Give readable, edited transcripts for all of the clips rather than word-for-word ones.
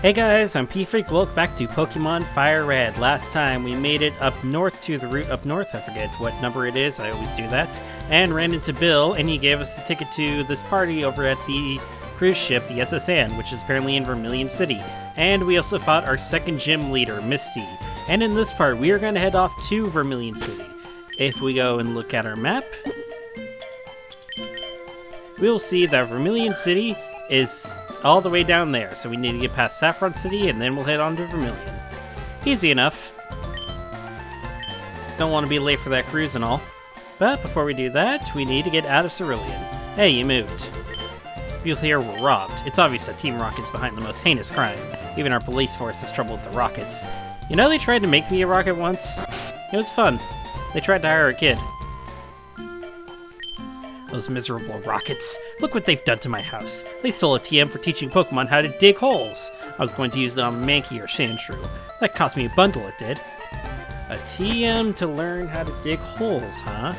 Hey guys, I'm P-Freak. Welcome back to Pokemon Fire Red. Last time we made it up north to the route up north. I forget what number it is, I always do that. And ran into Bill, and he gave us a ticket to this party over at the cruise ship, the SS Anne, which is apparently in Vermilion City. And we also fought our second gym leader, Misty. And in this part, we are going to head off to Vermilion City. If we go and look at our map, we'll see that Vermilion City is all the way down there, so we need to get past Saffron City and then we'll head on to Vermilion. Easy enough. Don't want to be late for that cruise and all. But before we do that, we need to get out of Cerulean. Hey, you moved. People here were robbed. It's obvious that Team Rocket's behind the most heinous crime. Even our police force has trouble with the Rockets. You know, they tried to make me a Rocket once? It was fun. They tried to hire a kid. Those miserable Rockets. Look what they've done to my house. They stole a TM for teaching Pokemon how to dig holes. I was going to use it on Mankey or Sandshrew. That cost me a bundle, it did. A TM to learn how to dig holes, huh?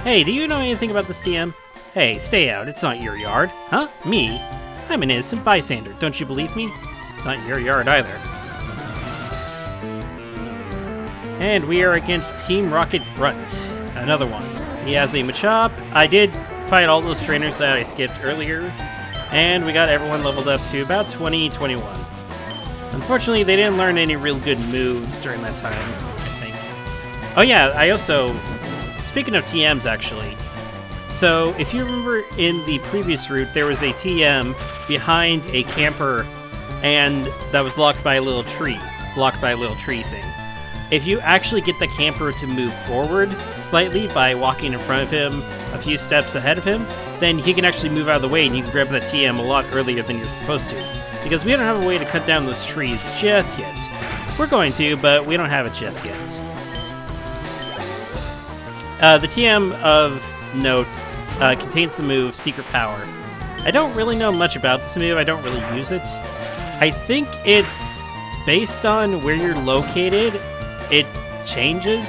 Hey, do you know anything about this TM? Hey, stay out. It's not your yard. Huh? Me? I'm an innocent bystander. Don't you believe me? It's not your yard either. And we are against Team Rocket Brunt. Another one. He has a Machop. I did fight all those trainers that I skipped earlier, and we got everyone leveled up to about 20-21. Unfortunately, they didn't learn any real good moves during that time, I think. Oh yeah, I also, speaking of TMs actually, so if you remember in the previous route, there was a TM behind a camper, and that was blocked by a little tree thing. If you actually get the camper to move forward slightly by walking in front of him a few steps ahead of him, then he can actually move out of the way and you can grab that TM a lot earlier than you're supposed to. Because we don't have a way to cut down those trees just yet. We're going to, but we don't have it just yet. The TM of note contains the move Secret Power. I don't really know much about this move, I don't really use it. I think it's based on where you're located. It changes.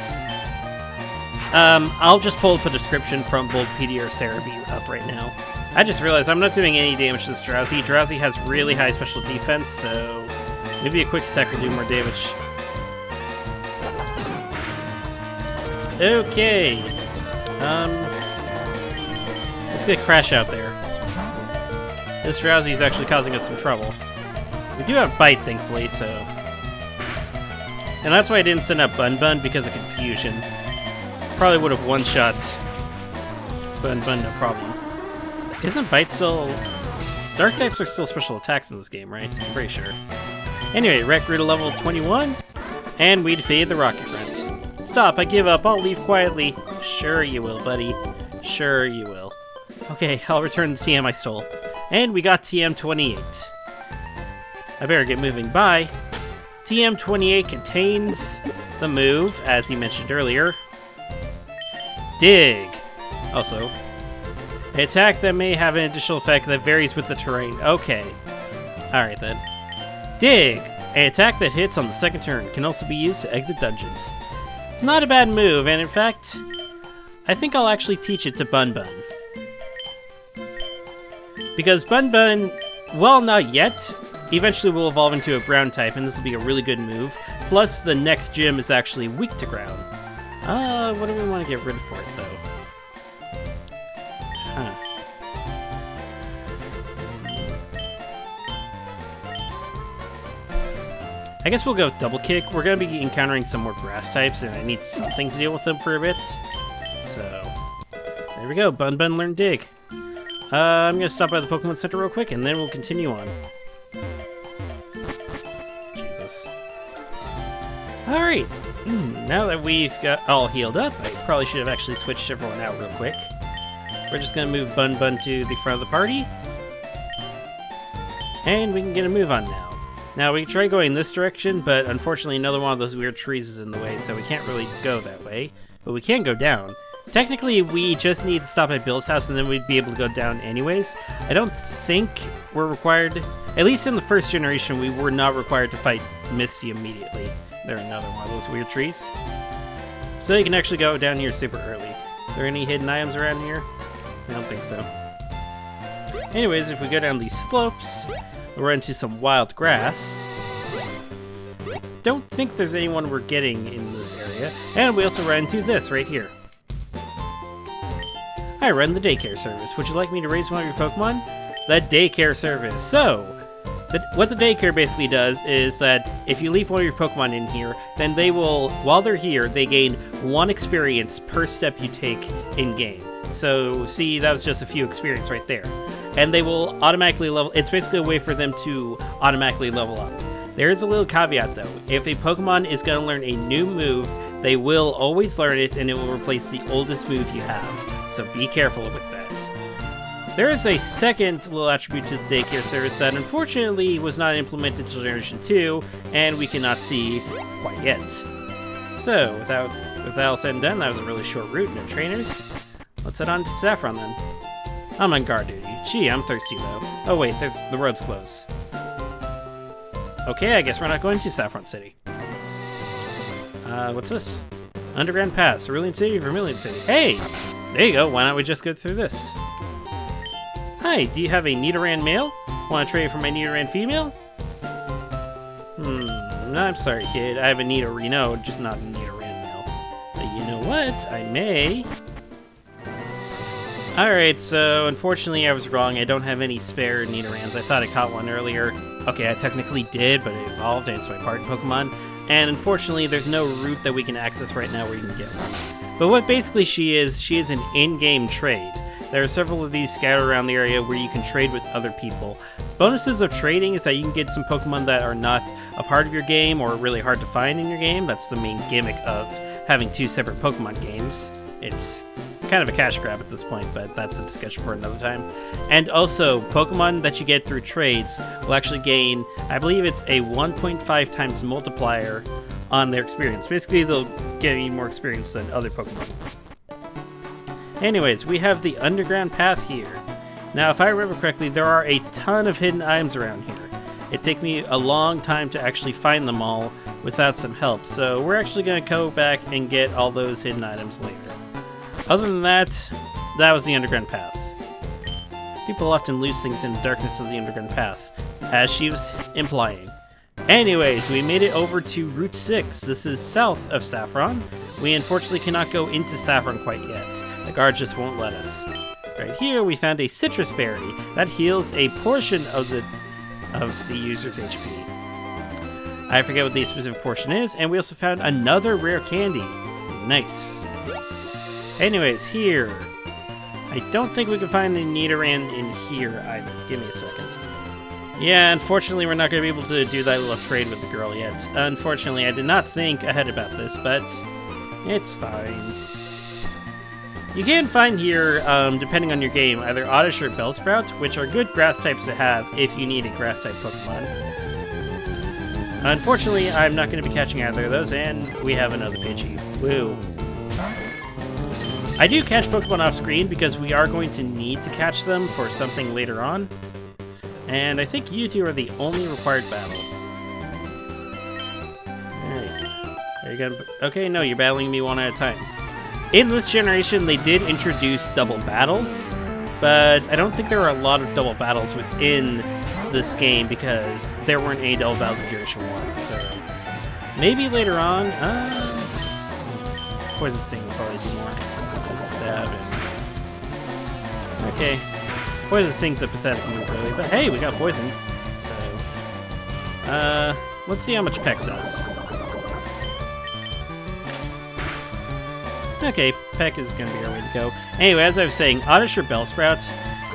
I'll just pull up a description from Bulbapedia or Cerebi up right now. I just realized I'm not doing any damage to this Drowsy. Drowsy has really high special defense, so maybe a quick attack will do more damage. Okay. Let's get Crash out there. This Drowsy is actually causing us some trouble. We do have Bite, thankfully, so... And that's why I didn't send up Bun Bun, because of confusion. Probably would have one-shot Bun Bun, no problem. Isn't Bite still... Dark types are still special attacks in this game, right? I'm pretty sure. Anyway, Wreck grew to level 21, and we defeated the Rocket Grunt. Stop, I give up, I'll leave quietly. Sure you will, buddy. Sure you will. Okay, I'll return the TM I stole. And we got TM28. I better get moving. Bye. TM28 contains the move, as he mentioned earlier, Dig. Also, an attack that may have an additional effect that varies with the terrain. Okay. Alright then. Dig. An attack that hits on the second turn can also be used to exit dungeons. It's not a bad move, and in fact, I think I'll actually teach it to Bun Bun. Because Bun Bun, well, not yet, eventually will evolve into a ground type, and this will be a really good move. Plus, the next gym is actually weak to ground. What do we want to get rid of for it, though? Huh. I guess we'll go with Double Kick. We're going to be encountering some more grass types, and I need something to deal with them for a bit. So, there we go. Bun Bun learned Dig. I'm going to stop by the Pokemon Center real quick, and then we'll continue on. Alright, now that we've got all healed up, I probably should have actually switched everyone out real quick. We're just going to move Bun Bun to the front of the party. And we can get a move on now. Now, we can try going this direction, but unfortunately another one of those weird trees is in the way, so we can't really go that way. But we can go down. Technically, we just need to stop at Bill's house, and then we'd be able to go down anyways. I don't think we're required, at least in the first generation, we were not required to fight Misty immediately. They're another one of those weird trees. So you can actually go down here super early. Is there any hidden items around here? I don't think so. Anyways, if we go down these slopes, we'll run into some wild grass. don't think there's anyone we're getting in this area. And we also run into this right here. I run the daycare service. Would you like me to raise one of your Pokemon? The daycare service. So, what the daycare basically does is that if you leave one of your Pokemon in here, then they will, while they're here, they gain 1 experience per step you take in-game. So, see, that was just a few experience right there. And they will automatically level. It's basically a way for them to automatically level up. There's a little caveat though. If a Pokemon is going to learn a new move, they will always learn it and it will replace the oldest move you have. So be careful with that. There is a second little attribute to the daycare service that unfortunately was not implemented until Generation 2, and we cannot see quite yet. So, with that all said and done, that was a really short route, no trainers. Let's head on to Saffron then. I'm on guard duty. Gee, I'm thirsty though. Oh wait, the road's closed. Okay, I guess we're not going to Saffron City. What's this? Underground Pass, Vermilion City, Vermilion City. Hey! There you go, why not we just go through this? Hi, do you have a Nidoran male? Want to trade for my Nidoran female? I'm sorry kid, I have a Nidorino, just not a Nidoran male. But you know what, I may... Alright, so unfortunately I was wrong. I don't have any spare Nidorans. I thought I caught one earlier. Okay, I technically did, but it evolved and it's my partner Pokemon. And unfortunately, there's no route that we can access right now where you can get one. But what basically she is an in-game trade. There are several of these scattered around the area where you can trade with other people. Bonuses of trading is that you can get some Pokemon that are not a part of your game or really hard to find in your game. That's the main gimmick of having 2 separate Pokemon games. It's kind of a cash grab at this point, but that's a discussion for another time. And also, Pokemon that you get through trades will actually gain, I believe it's a 1.5 times multiplier on their experience. Basically, they'll get even more experience than other Pokemon. Anyways, we have the underground path here. Now, if I remember correctly, there are a ton of hidden items around here. It'd take me a long time to actually find them all without some help, so we're actually going to go back and get all those hidden items later. Other than that, that was the underground path. People often lose things in the darkness of the underground path, as she was implying. Anyways, we made it over to Route 6. This is south of Saffron. We unfortunately cannot go into Saffron quite yet. The guard just won't let us. Right here, we found a citrus berry that heals a portion of the user's HP. I forget what the specific portion is, and we also found another rare candy. Nice. Anyways, here. I don't think we can find the Nidoran in here either. Give me a second. Yeah, unfortunately we're not going to be able to do that little trade with the girl yet. Unfortunately, I did not think ahead about this, but it's fine. You can find here, depending on your game, either Oddish or Bellsprout, which are good grass types to have if you need a grass type Pokemon. Unfortunately, I'm not going to be catching either of those, and we have another Pidgey. Woo. I do catch Pokemon off screen because we are going to need to catch them for something later on. And I think you two are the only required battle. Alright. Are you gonna... Okay, no, you're battling me one at a time. In this generation, they did introduce double battles, but I don't think there are a lot of double battles within this game because there weren't any double battles in Generation 1, so... Maybe later on, Poison Sting will probably do more. Stab and... Okay. Poison Sting's a pathetic move, really, but hey, we got Poison. So... let's see how much Peck does. Okay, Peck is gonna be our way to go. Anyway, as I was saying, Oddish or Bellsprout,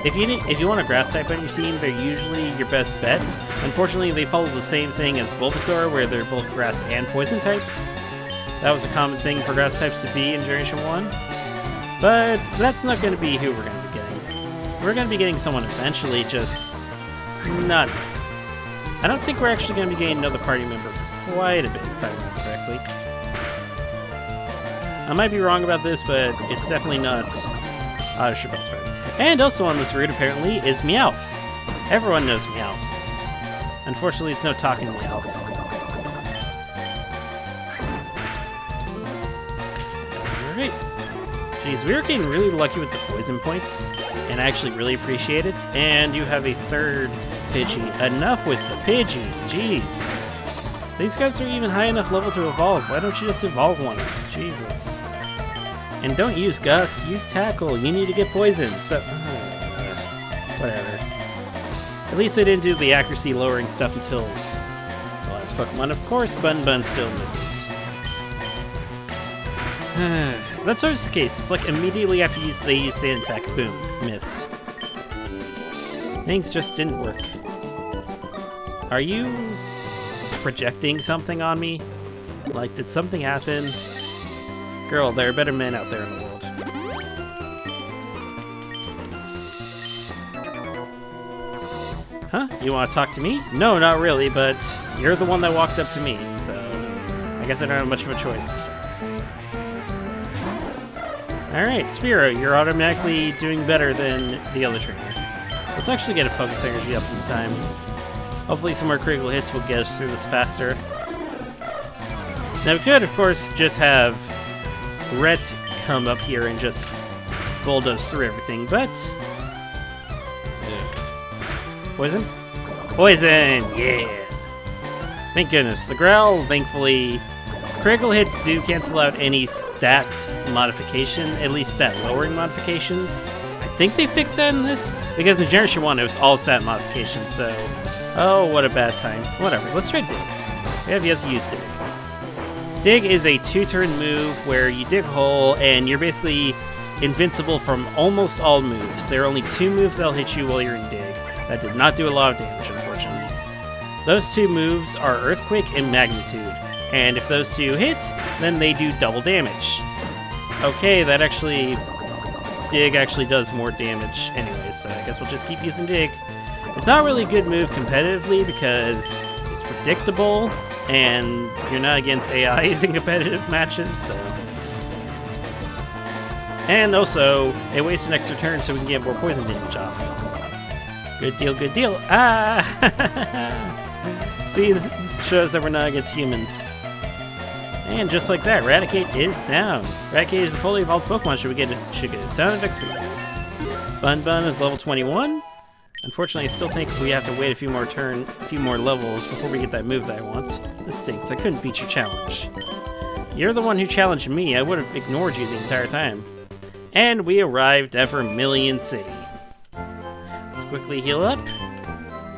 if you want a grass type on your team, they're usually your best bet. Unfortunately, they follow the same thing as Bulbasaur, where they're both grass and poison types. That was a common thing for grass types to be in Generation 1. But that's not going to be who we're going to be getting. We're going to be getting someone eventually, just not... I don't think we're actually going to be getting another party member for quite a bit, if I remember correctly. I might be wrong about this, but it's definitely not Oddish or Bellsprout. And also on this route, apparently, is Meowth. Everyone knows Meowth. Unfortunately, it's no talking Meowth. Alright. Jeez, we are getting really lucky with the poison points, and I actually really appreciate it. And you have a third Pidgey. Enough with the Pidgeys, jeez. These guys are even high enough level to evolve. Why don't you just evolve one? Jesus. And don't use Gust, use Tackle. You need to get poisoned. So, whatever. At least they didn't do the accuracy lowering stuff until the last Pokemon. Of course, Bun still misses. That's always the case. It's like immediately after they use Sand Attack, boom, miss. Things just didn't work. Are you projecting something on me? Like, did something happen? Girl, there are better men out there in the world. Huh? You want to talk to me? No, not really, but you're the one that walked up to me, so I guess I don't have much of a choice. Alright, Spearow, you're automatically doing better than the other trainer. Let's actually get a focus energy up this time. Hopefully some more critical hits will get us through this faster. Now we could, of course, just have Rhett come up here and just bulldoze through everything, but... Poison? Poison! Yeah! Thank goodness. The Growl, thankfully... Critical hits do cancel out any stat modification, at least stat lowering modifications. I think they fixed that in this, because in Generation 1 it was all stat modifications, so... Oh, what a bad time. Whatever, let's try Dig. We have yet to use Dig. Dig is a 2-turn move where you dig a hole and you're basically invincible from almost all moves. There are only 2 moves that'll hit you while you're in Dig. That did not do a lot of damage, unfortunately. Those 2 moves are Earthquake and Magnitude. And if those 2 hit, then they do double damage. Okay, that actually... Dig actually does more damage anyway, so I guess we'll just keep using Dig. It's not really a good move competitively because it's predictable, and you're not against AIs in competitive matches, so... And also, it wastes an extra turn so we can get more poison damage off. Good deal, good deal. Ah! See, this shows that we're not against humans. And just like that, Raticate is down. Raticate is a fully evolved Pokemon, should get a ton of experience. Bun is level 21. Unfortunately, I still think we have to wait a few more levels before we get that move that I want. This stinks. I couldn't beat your challenge. You're the one who challenged me. I would have ignored you the entire time. And we arrived at Vermilion City. Let's quickly heal up.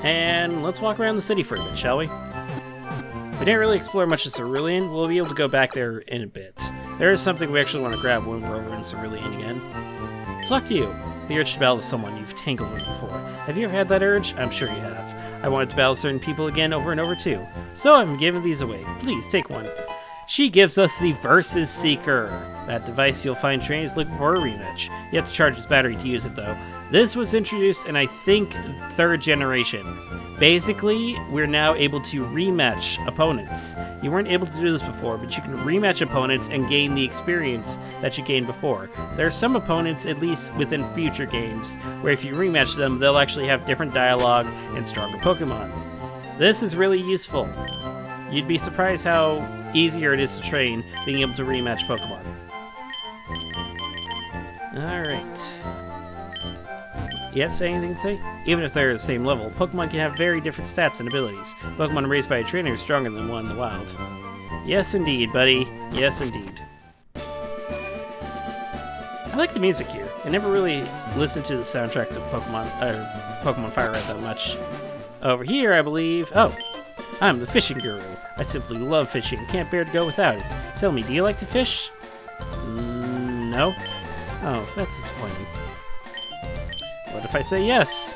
And let's walk around the city for a bit, shall we? We didn't really explore much of Cerulean. We'll be able to go back there in a bit. There is something we actually want to grab when we're over in Cerulean again. Let's talk to you. The urge to battle with someone you've tangled with before. Have you ever had that urge? I'm sure you have. I wanted to battle certain people again over and over too. So I'm giving these away. Please, take one. She gives us the Versus Seeker. That device you'll find trainers looking for a rematch. You have to charge its battery to use it though. This was introduced in, I think, 3rd generation. Basically, we're now able to rematch opponents. You weren't able to do this before, but you can rematch opponents and gain the experience that you gained before. There are some opponents, at least within future games, where if you rematch them, they'll actually have different dialogue and stronger Pokemon. This is really useful. You'd be surprised how easier it is to train being able to rematch Pokemon. Alright. You have anything to say? Even if they're the same level, Pokemon can have very different stats and abilities. Pokemon raised by a trainer is stronger than one in the wild. Yes, indeed, buddy. Yes, indeed. I like the music here. I never really listened to the soundtrack to Pokemon Fire Red that much. Over here, I believe... Oh! I'm the fishing guru. I simply love fishing and can't bear to go without it. Tell me, do you like to fish? No? Oh, that's disappointing. What if I say yes?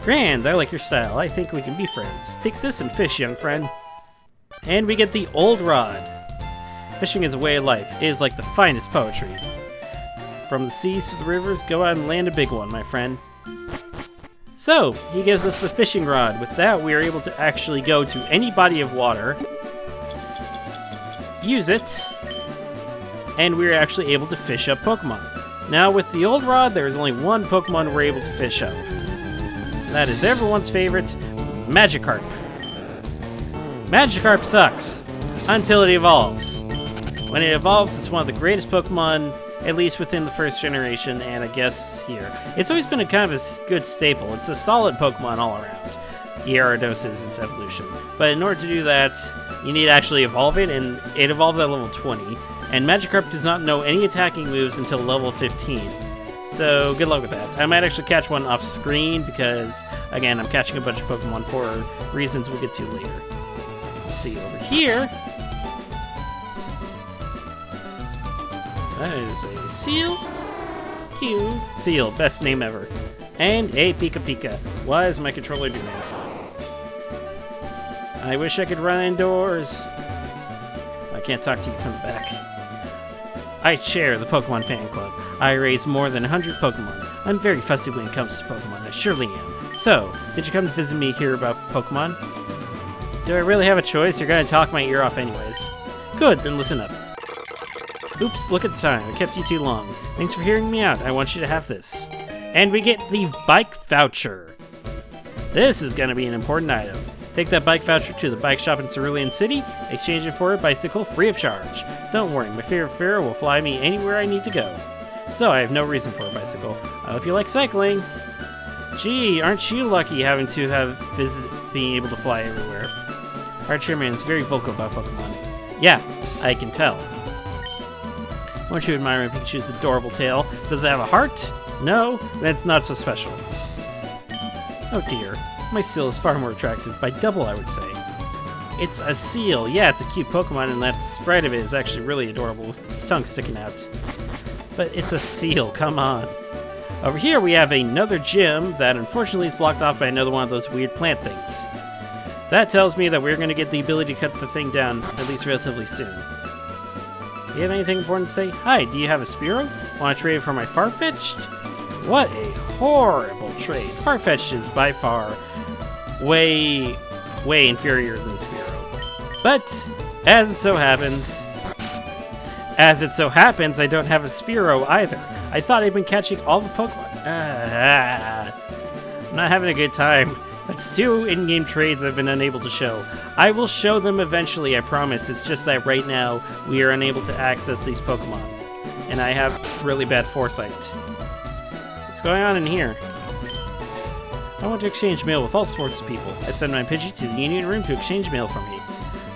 Grand, I like your style. I think we can be friends. Take this and fish, young friend. And we get the Old Rod. Fishing is a way of life. It is like the finest poetry. From the seas to the rivers, go out and land a big one, my friend. So, he gives us the fishing rod. With that, we are able to actually go to any body of water, use it, and we are actually able to fish up Pokemon. Now, with the Old Rod, there is only one Pokemon we're able to fish up. That is everyone's favorite, Magikarp. Magikarp sucks, until it evolves. When it evolves, it's one of the greatest Pokemon, at least within the 1st generation, and I guess here. It's always been a kind of a good staple. It's a solid Pokemon all around. Gyarados is its evolution. But in order to do that, you need to actually evolve it, and it evolves at level 20. And Magikarp does not know any attacking moves until level 15. So good luck with that. I might actually catch one off screen because, again, I'm catching a bunch of Pokemon for reasons we'll get to later. Let's see over here. That is a Seal. Cute. Seal, best name ever. And a Pika Pika. Why is my controller doing that? I wish I could run indoors. I can't talk to you from the back. I chair the Pokemon Fan Club. I raise more than 100 Pokemon. I'm very fussy when it comes to Pokemon, I surely am. So, did you come to visit me here about Pokemon? Do I really have a choice? You're gonna talk my ear off anyways. Good, then listen up. Oops, look at the time. I kept you too long. Thanks for hearing me out. I want you to have this. And we get the bike voucher. This is gonna be an important item. Take that bike voucher to the bike shop in Vermilion City, exchange it for a bicycle free of charge. Don't worry, my favorite Pharaoh will fly me anywhere I need to go. So I have no reason for a bicycle. I hope you like cycling. Gee, aren't you lucky having to have being able to fly everywhere? Our chairman is very vocal about Pokemon. Yeah, I can tell. Won't you admire my Pikachu's adorable tail? Does it have a heart? No? Then it's not so special. Oh dear. My seal is far more attractive, by double I would say. It's a seal. Yeah, it's a cute Pokemon, and that sprite of it is actually really adorable with its tongue sticking out. But it's a seal, come on. Over here we have another gym that unfortunately is blocked off by another one of those weird plant things. That tells me that we're going to get the ability to cut the thing down, at least relatively soon. Do you have anything important to say? Hi, do you have a Spearow? Want to trade it for my Farfetch'd? What a horrible trade. Farfetch'd is by far way inferior than Spearow. But, as it so happens, I don't have a Spearow either. I thought I'd been catching all the Pokemon. I'm not having a good time. That's 2 in-game trades I've been unable to show. I will show them eventually, I promise. It's just that right now, we are unable to access these Pokemon. And I have really bad foresight. What's going on in here? I want to exchange mail with all sorts of people. I send my Pidgey to the Union Room to exchange mail for me.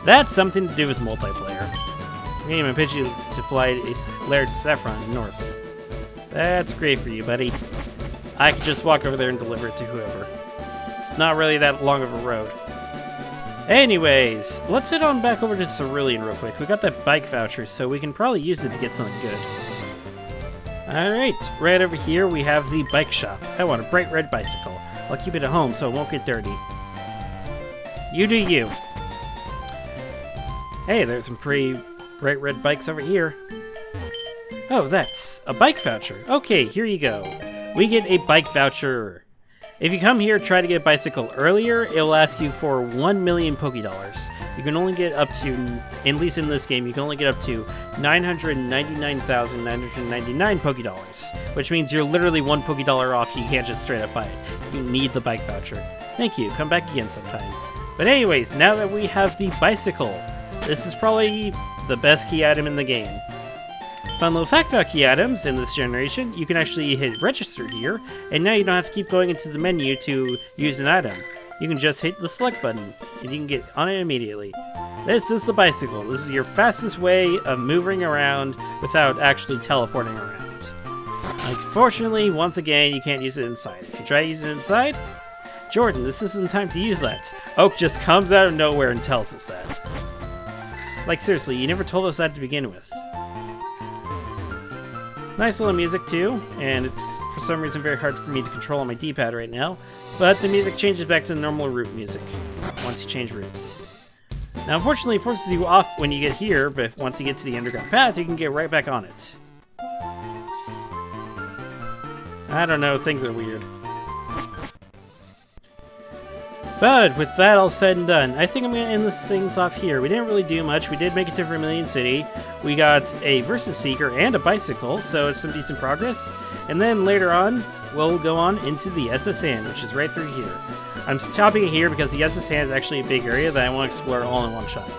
That's something to do with multiplayer. I need my Pidgey to fly a lair to Saffron North. That's great for you, buddy. I could just walk over there and deliver it to whoever. It's not really that long of a road. Anyways, let's head on back over to Cerulean real quick. We got that bike voucher, so we can probably use it to get something good. Alright, right over here we have the bike shop. I want a bright red bicycle. I'll keep it at home so it won't get dirty. You do you. Hey, there's some pretty bright red bikes over here. Oh, that's a bike voucher. Okay, here you go. We get a bike voucher. If you come here, try to get a bicycle earlier, it will ask you for 1 million Pokédollars. You can only get up to, at least in this game, you can only get up to 999,999 Pokédollars, which means you're literally 1 Pokédollar off. You can't just straight up buy it. You need the bike voucher. Thank you. Come back again sometime. But anyways, now that we have the bicycle, this is probably the best key item in the game. Fun little fact about key items in this generation, you can actually hit register here, and now you don't have to keep going into the menu to use an item. You can just hit the select button, and you can get on it immediately. This is the bicycle. This is your fastest way of moving around without actually teleporting around. Unfortunately, once again, you can't use it inside. If you try to use it inside, Jordan, this isn't time to use that. Oak just comes out of nowhere and tells us that. Like seriously, you never told us that to begin with. Nice little music too, and it's for some reason very hard for me to control on my D-pad right now, but the music changes back to the normal route music once you change routes. Now unfortunately it forces you off when you get here, but once you get to the underground path you can get right back on it. I don't know, things are weird. But with that all said and done, I think I'm going to end this things off here. We didn't really do much. We did make it to Vermilion City. We got a Versus Seeker and a bicycle, so it's some decent progress. And then later on, we'll go on into the SS Hand, which is right through here. I'm stopping it here because the SS Hand is actually a big area that I want to explore all in one shot.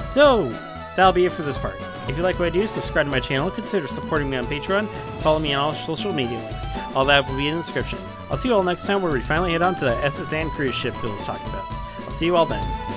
So, that'll be it for this part. If you like what I do, subscribe to my channel, consider supporting me on Patreon, follow me on all social media links. All that will be in the description. I'll see you all next time where we finally head on to that SS Anne cruise ship Bill was talking about. I'll see you all then.